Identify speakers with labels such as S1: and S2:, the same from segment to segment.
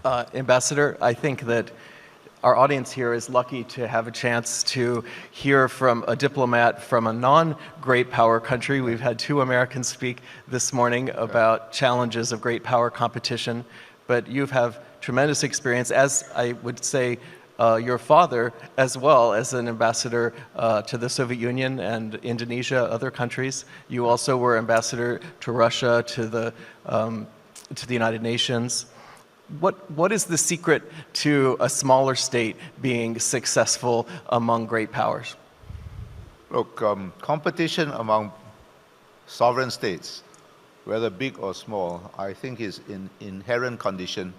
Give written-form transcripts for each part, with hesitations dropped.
S1: Ambassador, I think that our audience here is lucky to have a chance to hear from a diplomat from a non-great power country. We've had 2 Americans speak this morning about challenges of great power competition, but you have tremendous experience, as I would say, your father as well as an ambassador to the Soviet Union and Indonesia, other countries. You also were ambassador to Russia, to the United Nations. What is the secret to a smaller state being successful among great powers?
S2: Look, competition among sovereign states, whether big or small, I think is an inherent condition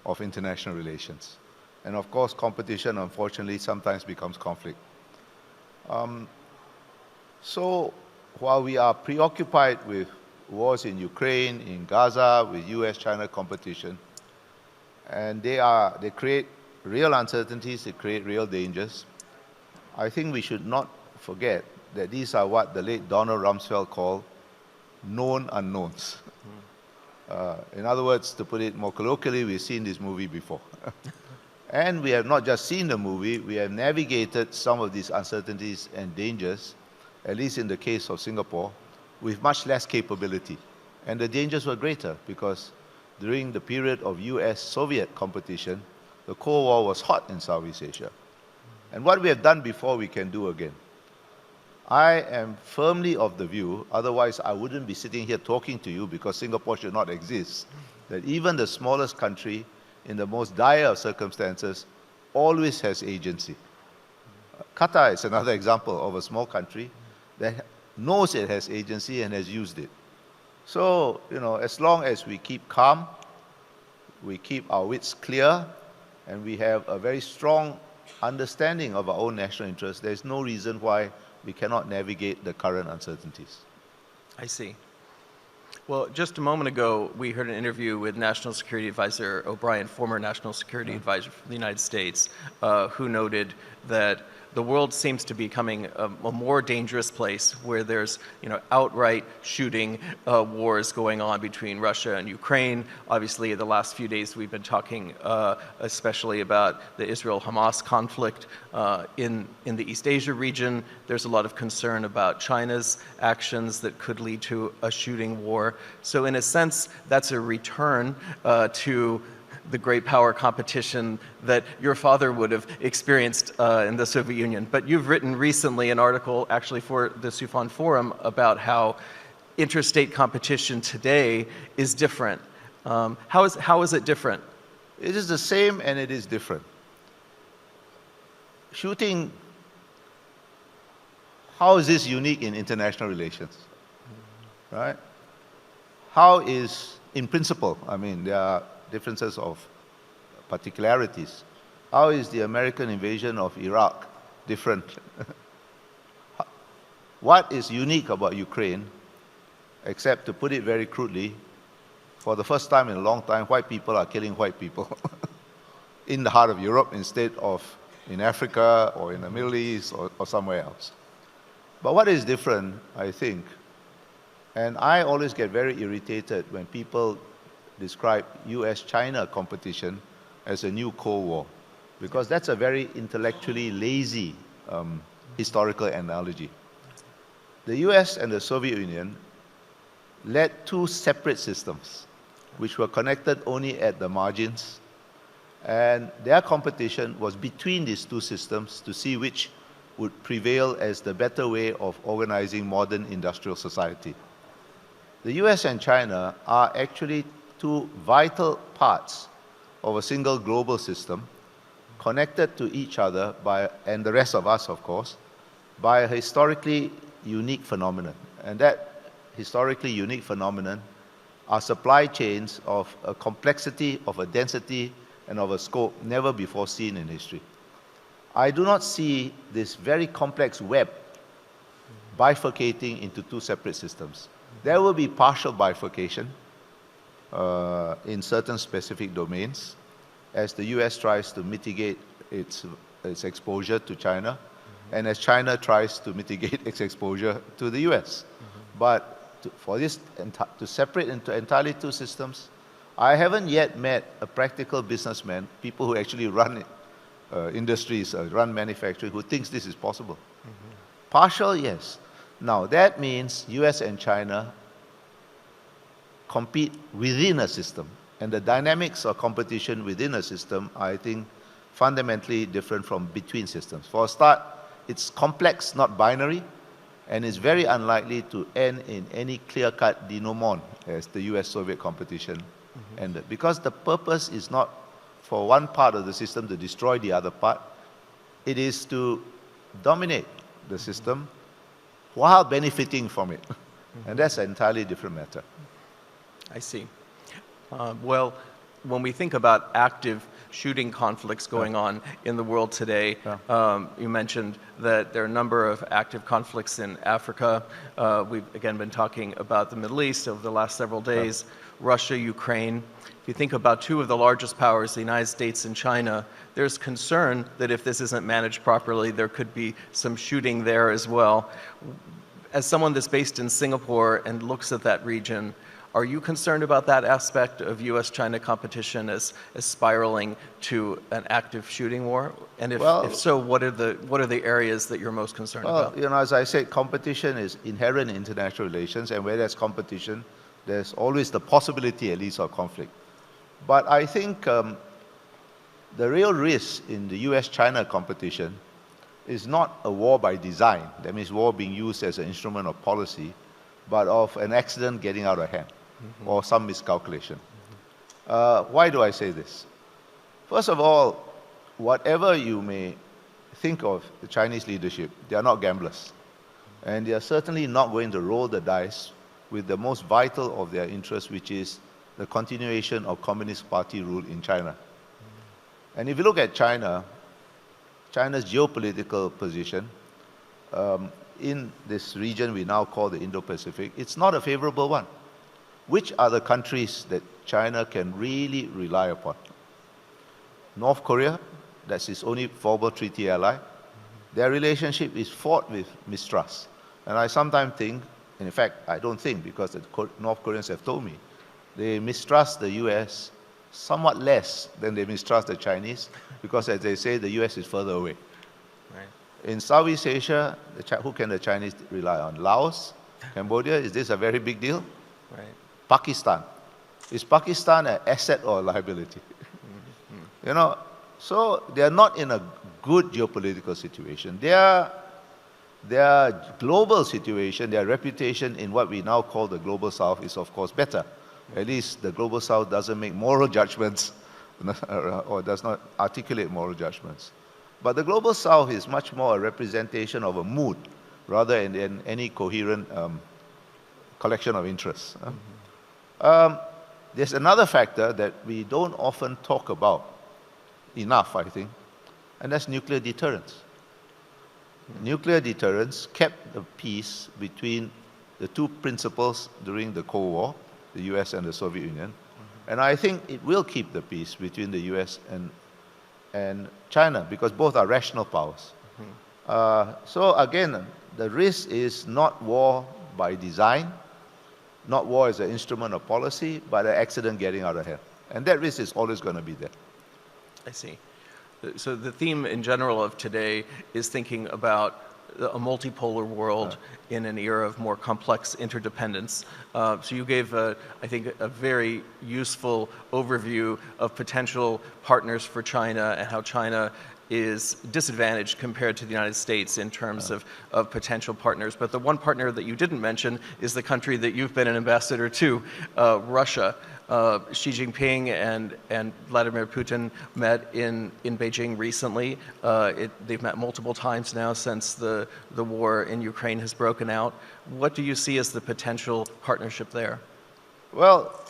S2: of international relations. And of course, competition, unfortunately, sometimes becomes conflict. So while we are preoccupied with wars in Ukraine, in Gaza, with US-China competition, and they create real uncertainties, they create real dangers. I think we should not forget that these are what the late Donald Rumsfeld called known unknowns. In other words, to put it more colloquially, we've seen this movie before. And we have not just seen the movie, we have navigated some of these uncertainties and dangers, at least in the case of Singapore, with much less capability. And the dangers were greater because during the period of US-Soviet competition, the Cold War was hot in Southeast Asia. And what we have done before, we can do again. I am firmly of the view, otherwise I wouldn't be sitting here talking to you because Singapore should not exist, that even the smallest country in the most dire of circumstances always has agency. Qatar is another example of a small country that knows it has agency and has used it. So, as long as we keep calm, we keep our wits clear, and we have a very strong understanding of our own national interests, there's no reason why we cannot navigate the current uncertainties.
S1: I see. Well, just a moment ago, we heard an interview with National Security Advisor O'Brien, former National Security Advisor for the United States, who noted that the world seems to be becoming a more dangerous place where there's, outright shooting wars going on between Russia and Ukraine. Obviously, the last few days we've been talking especially about the Israel-Hamas conflict in the East Asia region. There's a lot of concern about China's actions that could lead to a shooting war. So in a sense, that's a return to the great power competition that your father would have experienced in the Soviet Union. But you've written recently an article actually for the Sufan Forum about how interstate competition today is different. How is it different?
S2: It is the same and it is different. Shooting, how is this unique in international relations? Right? How is, in principle, there are differences of particularities. How is the American invasion of Iraq different? What is unique about Ukraine, except to put it very crudely, for the first time in a long time, white people are killing white people in the heart of Europe instead of in Africa or in the Middle East or somewhere else. But what is different, I think, and I always get very irritated when people describe US-China competition as a new Cold War, because that's a very intellectually lazy historical analogy. The US and the Soviet Union led 2 separate systems, which were connected only at the margins, and their competition was between these 2 systems to see which would prevail as the better way of organizing modern industrial society. The US and China are actually 2 vital parts of a single global system, connected to each other by, and the rest of us, of course, by a historically unique phenomenon. And that historically unique phenomenon are supply chains of a complexity, of a density, and of a scope never before seen in history. I do not see this very complex web bifurcating into 2 separate systems. There will be partial bifurcation in certain specific domains as the US tries to mitigate its exposure to China and as China tries to mitigate its exposure to the US. But for this to separate into entirely 2 systems, I haven't yet met a practical businessman, people who actually run industries, run manufacturing, who thinks this is possible. Partial, yes. Now, that means US and China compete within a system. And the dynamics of competition within a system are, I think, fundamentally different from between systems. For a start, it's complex, not binary, and it's very unlikely to end in any clear-cut denouement as the US-Soviet competition ended. Because the purpose is not for one part of the system to destroy the other part. It is to dominate the system while benefiting from it. And that's an entirely different matter.
S1: I see. Well, when we think about active shooting conflicts going on in the world today, you mentioned that there are a number of active conflicts in Africa. We've again been talking about the Middle East over the last several days, Russia, Ukraine. If you think about two of the largest powers, the United States and China, there's concern that if this isn't managed properly, there could be some shooting there as well. As someone that's based in Singapore and looks at that region, are you concerned about that aspect of US-China competition as spiraling to an active shooting war? And if so, what are the areas that you're most concerned about?
S2: You know, as I said, competition is inherent in international relations, and where there's competition, there's always the possibility, at least, of conflict. But I think the real risk in the US-China competition is not a war by design, that means war being used as an instrument of policy, but of an accident getting out of hand, or some miscalculation. Why do I say this? First of all, whatever you may think of the Chinese leadership, they are not gamblers. And they are certainly not going to roll the dice with the most vital of their interests, which is the continuation of Communist Party rule in China. And if you look at China, China's geopolitical position in this region we now call the Indo-Pacific, it's not a favorable one. Which are the countries that China can really rely upon? North Korea, that's its only formal treaty ally. Their relationship is fraught with mistrust. And I sometimes think, and in fact, I don't think, because the North Koreans have told me, they mistrust the US somewhat less than they mistrust the Chinese, because as they say, the US is further away.
S1: Right.
S2: In Southeast Asia, who can the Chinese rely on? Laos? Cambodia? Is this a very big deal?
S1: Right.
S2: Pakistan. Is Pakistan an asset or a liability? You know, so they are not in a good geopolitical situation. Their global situation, their reputation in what we now call the Global South is of course better. At least the Global South doesn't make moral judgments or does not articulate moral judgments. But the Global South is much more a representation of a mood rather than any coherent collection of interests. There's another factor that we don't often talk about enough, I think, and that's nuclear deterrence. Nuclear deterrence kept the peace between the two principals during the Cold War, the US and the Soviet Union, and I think it will keep the peace between the US and China, because both are rational powers. So again, the risk is not war by design, not war as an instrument of policy, but an accident getting out of hand. And that risk is always going to be there.
S1: I see. So the theme in general of today is thinking about a multipolar world in an era of more complex interdependence. So you gave, I think, a very useful overview of potential partners for China and how China is disadvantaged compared to the United States in terms of potential partners. But the one partner that you didn't mention is the country that you've been an ambassador to, Russia. Xi Jinping and Vladimir Putin met in Beijing recently. They've met multiple times now since the war in Ukraine has broken out. What do you see as the potential partnership there?
S2: Well,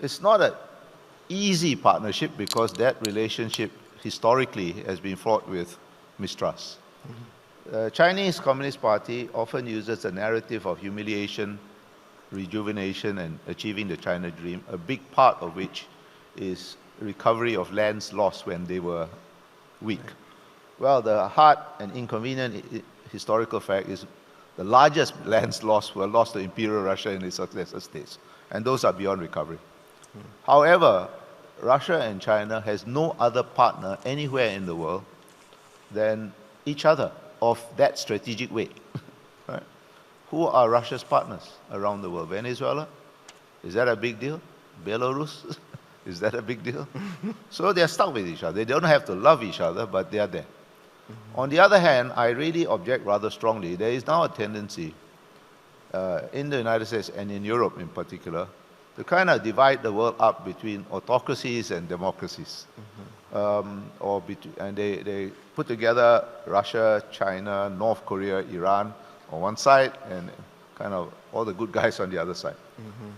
S2: it's not an easy partnership because that relationship historically has been fraught with mistrust. The Chinese Communist Party often uses the narrative of humiliation, rejuvenation, and achieving the China dream, a big part of which is recovery of lands lost when they were weak. Well, the hard and inconvenient historical fact is the largest lands lost were lost to Imperial Russia and its successor states, and those are beyond recovery. However, Russia and China has no other partner anywhere in the world than each other of that strategic weight. Right? Who are Russia's partners around the world? Venezuela? Is that a big deal? Belarus? Is that a big deal? So they're stuck with each other. They don't have to love each other, but they are there. On the other hand, I really object rather strongly. There is now a tendency in the United States and in Europe in particular to kind of divide the world up between autocracies and democracies. And they put together Russia, China, North Korea, Iran on one side, and kind of all the good guys on the other side.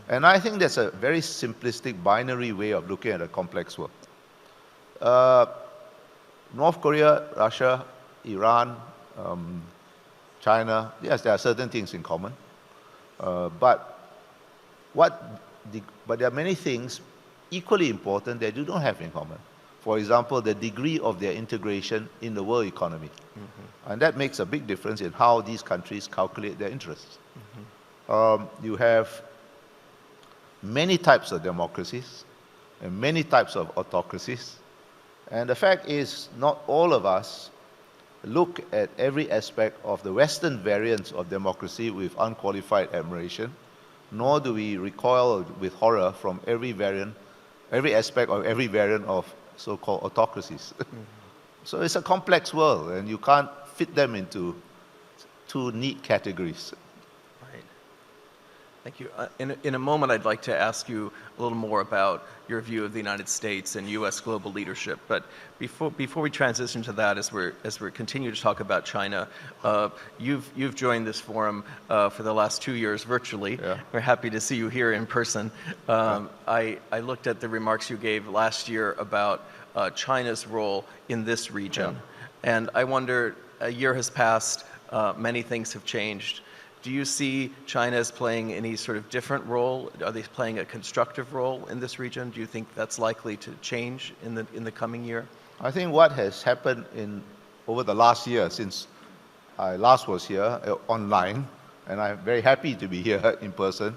S2: And I think that's a very simplistic binary way of looking at a complex world. North Korea, Russia, Iran, China, yes, there are certain things in common. But there are many things equally important that you don't have in common. For example, the degree of their integration in the world economy. And that makes a big difference in how these countries calculate their interests. You have many types of democracies and many types of autocracies. And the fact is, not all of us look at every aspect of the Western variants of democracy with unqualified admiration, nor do we recoil with horror from every aspect of every variant of so-called autocracies. So it's a complex world, and you can't fit them into two neat categories.
S1: Right. Thank you. In a moment, I'd like to ask you a little more about your view of the United States and U.S. global leadership. But before we transition to that, as we continue to talk about China, you've joined this forum for the last 2 years virtually.
S2: Yeah.
S1: We're happy to see you here in person. I looked at the remarks you gave last year about China's role in this region, and I wonder, a year has passed, many things have changed. Do you see China as playing any sort of different role? Are they playing a constructive role in this region? Do you think that's likely to change in the coming year?
S2: I think what has happened over the last year, since I last was here online, and I'm very happy to be here in person,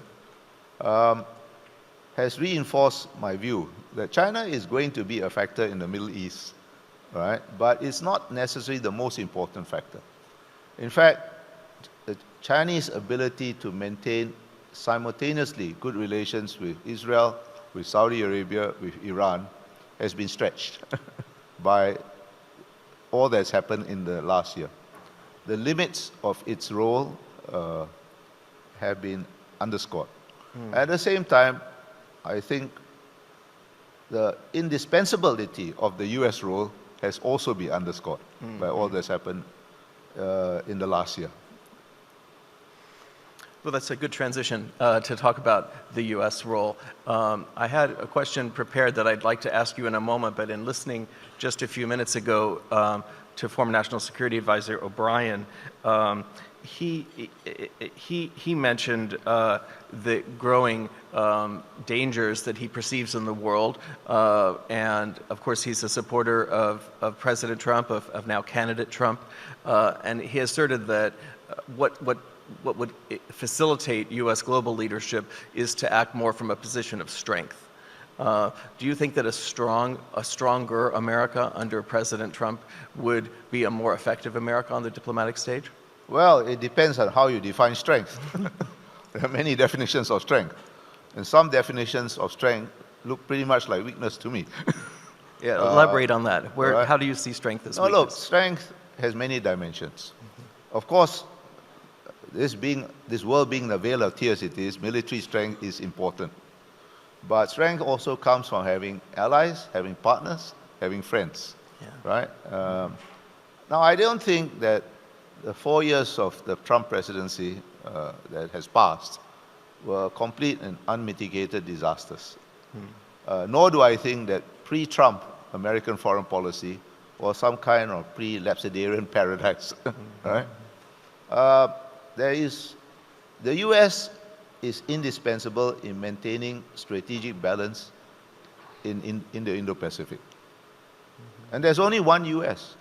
S2: has reinforced my view that China is going to be a factor in the Middle East, right? But it's not necessarily the most important factor. In fact, the Chinese ability to maintain simultaneously good relations with Israel, with Saudi Arabia, with Iran, has been stretched by all that's happened in the last year. The limits of its role have been underscored. At the same time, I think the indispensability of the US role has also been underscored by all that's happened in the last year.
S1: Well, that's a good transition to talk about the U.S. role. I had a question prepared that I'd like to ask you in a moment, but in listening just a few minutes ago to former National Security Advisor O'Brien, he mentioned the growing dangers that he perceives in the world, and of course he's a supporter of President Trump, of now candidate Trump, and he asserted that what would facilitate U.S. global leadership is to act more from a position of strength. Do you think that a stronger America under President Trump would be a more effective America on the diplomatic stage?
S2: Well, it depends on how you define strength. There are many definitions of strength. And some definitions of strength look pretty much like weakness to me.
S1: Yeah, elaborate on that.
S2: Right.
S1: How do you see strength as
S2: No,
S1: weakness?
S2: look, strength has many dimensions. Of course, this world being the vale of tears it is, military strength is important. But strength also comes from having allies, having partners, having friends, right? Now, I don't think that the 4 years of the Trump presidency that has passed were complete and unmitigated disasters. Nor do I think that pre-Trump American foreign policy was some kind of pre-lapsarian paradise, right? The U.S. is indispensable in maintaining strategic balance in the Indo-Pacific. And there's only one U.S.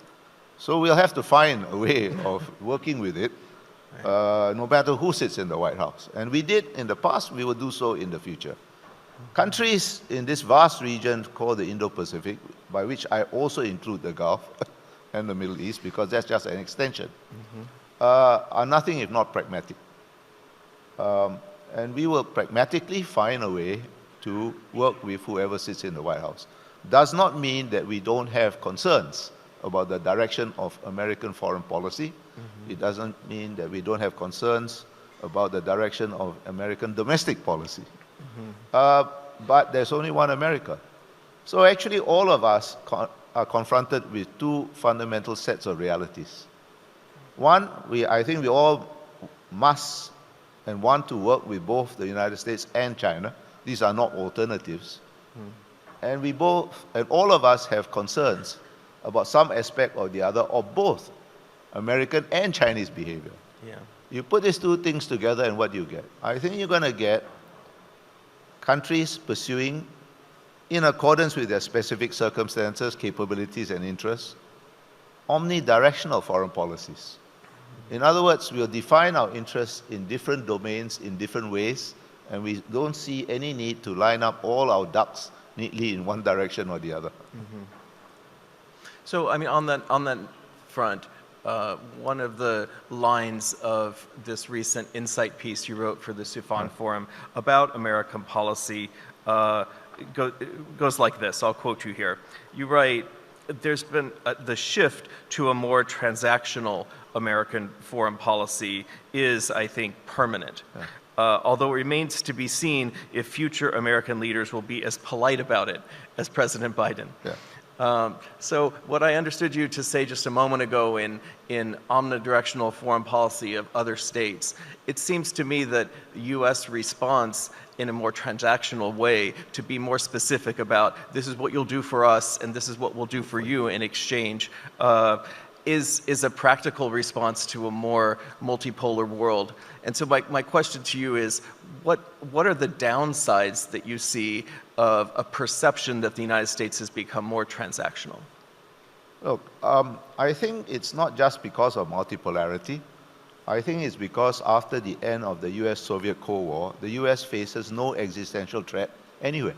S2: So we'll have to find a way of working with it, no matter who sits in the White House. And we did in the past, we will do so in the future. Countries in this vast region called the Indo-Pacific, by which I also include the Gulf and the Middle East, because that's just an extension, are nothing if not pragmatic. And we will pragmatically find a way to work with whoever sits in the White House. Does not mean that we don't have concerns about the direction of American foreign policy. It doesn't mean that we don't have concerns about the direction of American domestic policy. But there's only one America. So actually all of us are confronted with two fundamental sets of realities. One, I think we all must and want to work with both the United States and China. These are not alternatives. And all of us have concerns about some aspect or the other of both American and Chinese behavior.
S1: Yeah.
S2: You put these two things together and what do you get? I think you're going to get countries pursuing, in accordance with their specific circumstances, capabilities and interests, omnidirectional foreign policies. In other words, we'll define our interests in different domains in different ways, and we don't see any need to line up all our ducks neatly in one direction or the other.
S1: So, I mean, on that front, one of the lines of this recent insight piece you wrote for the Sufan Forum about American policy goes like this. I'll quote you here. You write, there's been the shift to a more transactional American foreign policy is, I think, permanent. Although it remains to be seen if future American leaders will be as polite about it as President Biden. So what I understood you to say just a moment ago in omnidirectional foreign policy of other states, it seems to me that the U.S. response in a more transactional way to be more specific about this is what you'll do for us and this is what we'll do for you in exchange is a practical response to a more multipolar world. And so my question to you is, what are the downsides that you see of a perception that the United States has become more transactional?
S2: Look, I think it's not just because of multipolarity. I think it's because after the end of the US-Soviet Cold War, the US faces no existential threat anywhere.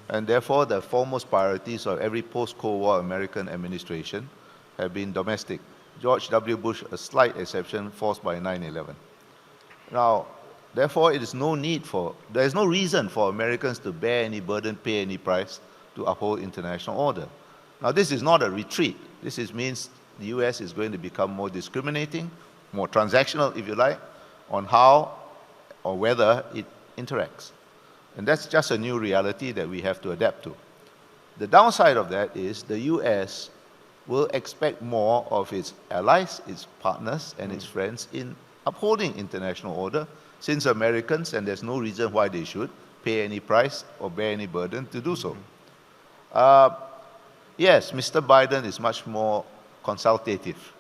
S2: And therefore, the foremost priorities of every post-Cold War American administration have been domestic. George W. Bush, a slight exception, forced by 9/11. Now, therefore, there is no reason for Americans to bear any burden, pay any price to uphold international order. Now, this is not a retreat. This means the US is going to become more discriminating, more transactional, if you like, on how or whether it interacts. And that's just a new reality that we have to adapt to. The downside of that is the US will expect more of its allies, its partners, and its friends in upholding international order, since Americans, and there's no reason why they should, pay any price or bear any burden to do so. Yes, Mr. Biden is much more consultative.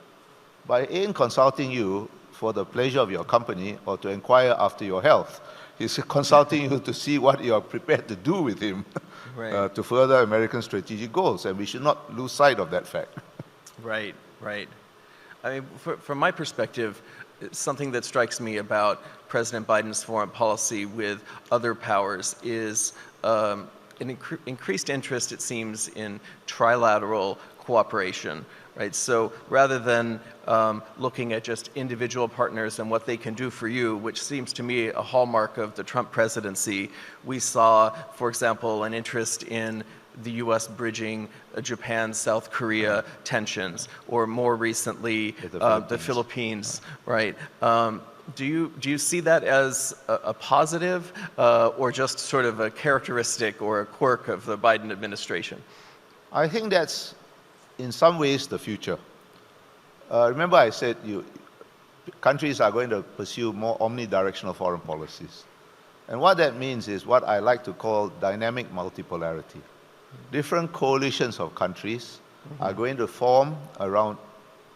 S2: But he ain't consulting you for the pleasure of your company or to inquire after your health. He's consulting you to see what you are prepared to do with him to further American strategic goals, and we should not lose sight of that fact. Right.
S1: I mean, from my perspective, something that strikes me about President Biden's foreign policy with other powers is an increased interest, it seems, in trilateral cooperation. Right, so rather than looking at just individual partners and what they can do for you, which seems to me a hallmark of the Trump presidency, we saw, for example, an interest in the U.S. bridging Japan-South Korea tensions, or more recently, the Philippines, right? Do you see that as a positive or just sort of a characteristic or a quirk of the Biden administration?
S2: I think that's in some ways the future. Remember I said countries are going to pursue more omnidirectional foreign policies. And what that means is what I like to call dynamic multipolarity. Different coalitions of countries are going to form around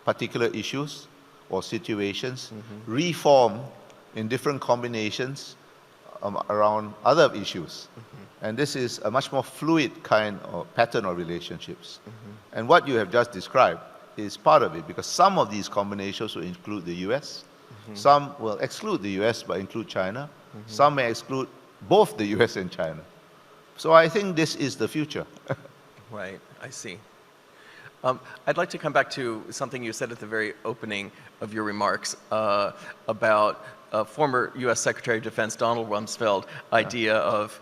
S2: particular issues or situations, reform in different combinations around other issues. And this is a much more fluid kind of pattern of relationships. And what you have just described is part of it, because some of these combinations will include the US, some will exclude the US but include China, some may exclude both the US and China. So I think this is the future.
S1: Right, I see. I'd like to come back to something you said at the very opening of your remarks about former U.S. Secretary of Defense Donald Rumsfeld idea of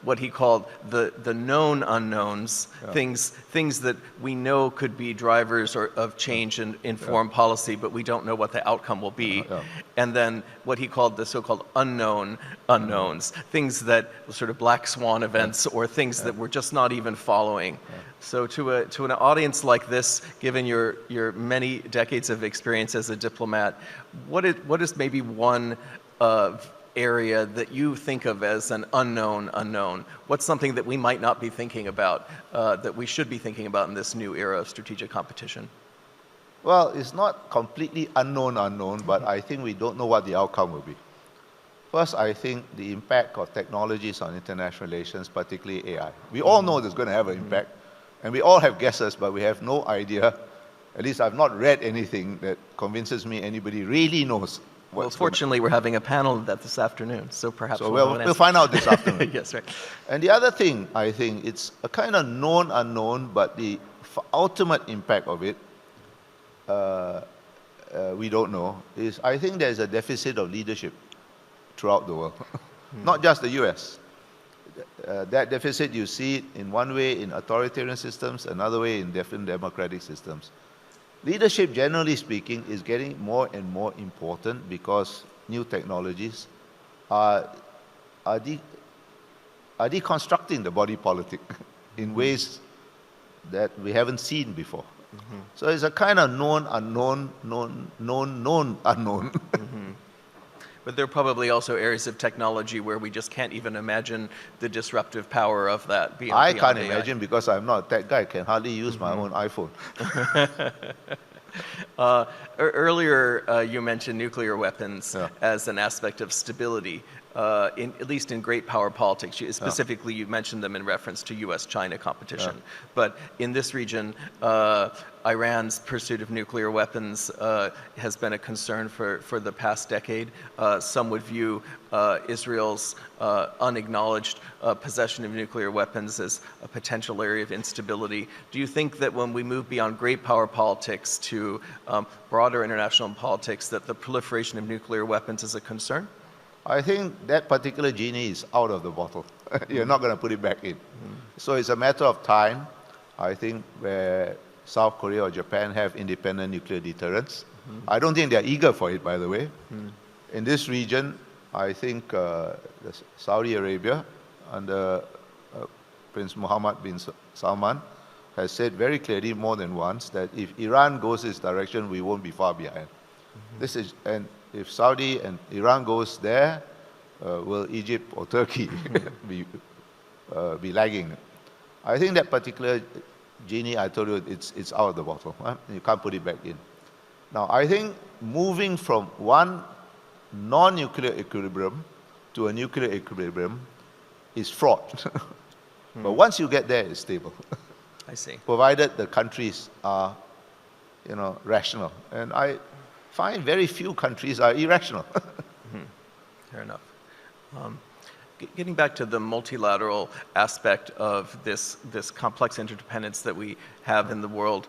S1: what he called the known unknowns, things that we know could be drivers of change in foreign policy, but we don't know what the outcome will be. And then what he called the so-called unknown unknowns, things that sort of black swan events or things that we're just not even following. So to an audience like this, given your many decades of experience as a diplomat, what is maybe one area that you think of as an unknown unknown? What's something that we might not be thinking about, that we should be thinking about in this new era of strategic competition?
S2: Well, it's not completely unknown, but I think we don't know what the outcome will be. First, I think the impact of technologies on international relations, particularly AI. We all know there's going to have an impact, and we all have guesses, but we have no idea. At least I've not read anything that convinces me anybody really knows.
S1: Well, fortunately, we're having a panel of that this afternoon, so perhaps
S2: we'll find out this afternoon.
S1: Yes, right.
S2: And the other thing, I think, it's a kind of known unknown, but the ultimate impact of it, we don't know, is I think there's a deficit of leadership throughout the world, not just the US. That deficit, you see it in one way in authoritarian systems, another way in different democratic systems. Leadership, generally speaking, is getting more and more important because new technologies are deconstructing the body politic in ways that we haven't seen before. So it's a kind of known unknown, known unknown.
S1: But there are probably also areas of technology where we just can't even imagine the disruptive power of that.
S2: I can't imagine because I'm not a tech guy. I can hardly use my own iPhone.
S1: Earlier, you mentioned nuclear weapons as an aspect of stability, at least in great power politics. Specifically, you mentioned them in reference to U.S.-China competition. But in this region, Iran's pursuit of nuclear weapons has been a concern for the past decade. Some would view Israel's unacknowledged possession of nuclear weapons as a potential area of instability. Do you think that when we move beyond great power politics to broader international politics, that the proliferation of nuclear weapons is a concern?
S2: I think that particular genie is out of the bottle. You're not going to put it back in. So it's a matter of time, I think, where South Korea or Japan have independent nuclear deterrence. I don't think they're eager for it, by the way. In this region, I think Saudi Arabia, under Prince Mohammed bin Salman, has said very clearly more than once that if Iran goes this direction, we won't be far behind. And if Saudi and Iran goes there, will Egypt or Turkey be lagging? I think that particular genie, I told you, it's out of the bottle. You can't put it back in. Now, I think moving from one non-nuclear equilibrium to a nuclear equilibrium is fraught. But once you get there, it's stable.
S1: I see.
S2: Provided the countries are, rational. And I find very few countries are irrational.
S1: Fair enough. Getting back to the multilateral aspect of this complex interdependence that we have in the world,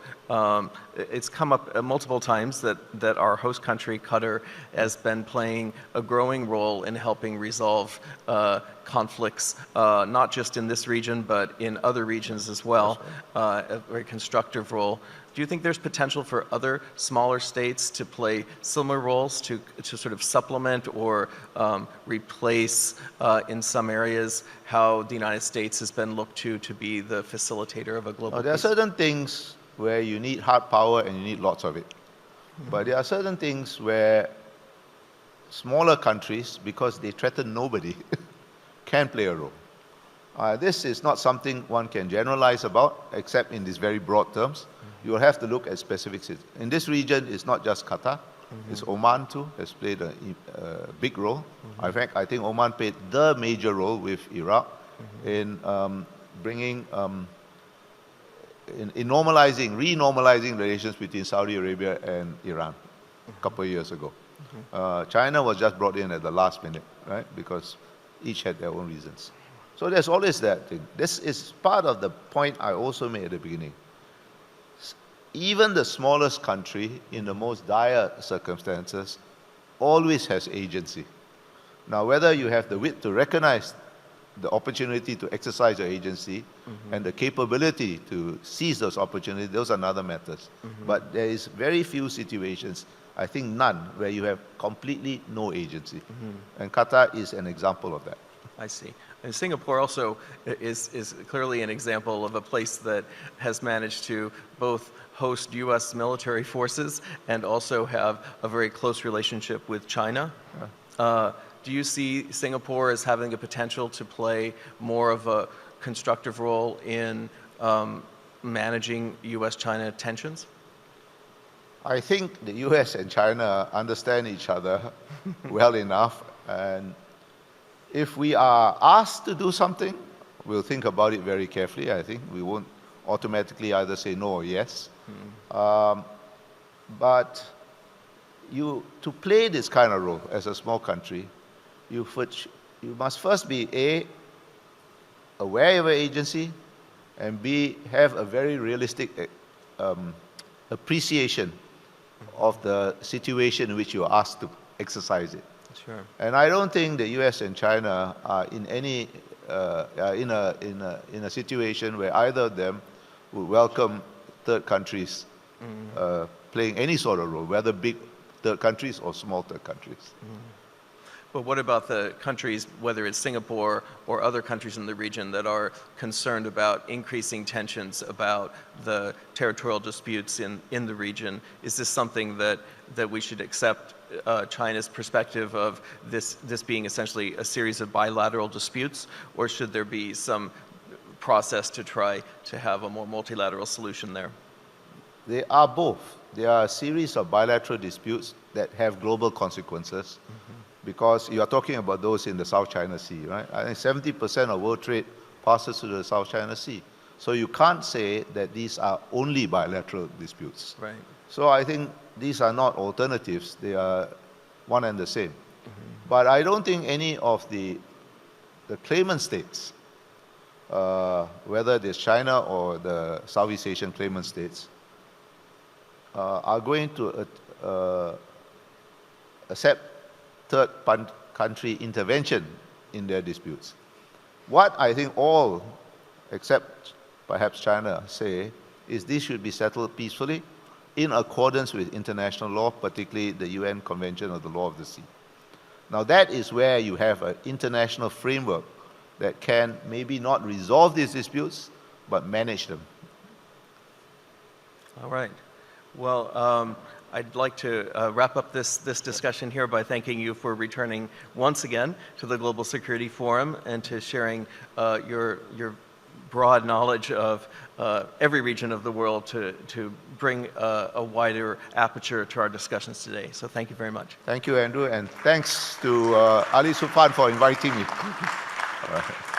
S1: it's come up multiple times that our host country, Qatar, has been playing a growing role in helping resolve conflicts, not just in this region, but in other regions as well, a very constructive role. Do you think there's potential for other smaller states to play similar roles to sort of supplement or replace in some areas how the United States has been looked to be the facilitator of a global
S2: There are
S1: peace?
S2: certain things where you need hard power and you need lots of it. But there are certain things where smaller countries, because they threaten nobody, can play a role. This is not something one can generalize about, except in these very broad terms. You will have to look at specifics. In this region, it's not just Qatar. It's Oman too, has played a big role. In fact, I think Oman played the major role with Iraq in bringing, in renormalizing relations between Saudi Arabia and Iran a couple of years ago. China was just brought in at the last minute, right? Because each had their own reasons. So there's always that thing. This is part of the point I also made at the beginning. Even the smallest country in the most dire circumstances always has agency. Now, whether you have the wit to recognize the opportunity to exercise your agency and the capability to seize those opportunities, those are another matters. But there is very few situations, I think none, where you have completely no agency. And Qatar is an example of that.
S1: I see. And Singapore also is clearly an example of a place that has managed to both host U.S. military forces and also have a very close relationship with China. Do you see Singapore as having a potential to play more of a constructive role in managing U.S.-China tensions?
S2: I think the US and China understand each other well enough, and if we are asked to do something, we'll think about it very carefully. I think we won't automatically either say no or yes. But to play this kind of role as a small country, you must first be A, aware of your agency, and B, have a very realistic appreciation of the situation in which you are asked to exercise it.
S1: Sure.
S2: And I don't think the U.S. and China are in any in a situation where either of them would welcome third countries playing any sort of role, whether big third countries or small third countries.
S1: But what about the countries, whether it's Singapore or other countries in the region, that are concerned about increasing tensions about the territorial disputes in the region? Is this something that we should accept China's perspective of this being essentially a series of bilateral disputes, or should there be some process to try to have a more multilateral solution there?
S2: They are both. They are a series of bilateral disputes that have global consequences. Because you are talking about those in the South China Sea, right? I think 70% of world trade passes through the South China Sea. So you can't say that these are only bilateral disputes.
S1: Right.
S2: So I think these are not alternatives. They are one and the same. But I don't think any of the claimant states, whether it is China or the Southeast Asian claimant states, are going to accept third country intervention in their disputes. What I think all, except perhaps China, say is this should be settled peacefully in accordance with international law, particularly the UN Convention of the Law of the Sea. Now that is where you have an international framework that can maybe not resolve these disputes, but manage them.
S1: All right. Well, I'd like to wrap up this discussion here by thanking you for returning once again to the Global Security Forum and to sharing your broad knowledge of every region of the world to bring a wider aperture to our discussions today. So thank you very much.
S2: Thank you, Andrew, and thanks to Ali Suphan for inviting me. All right.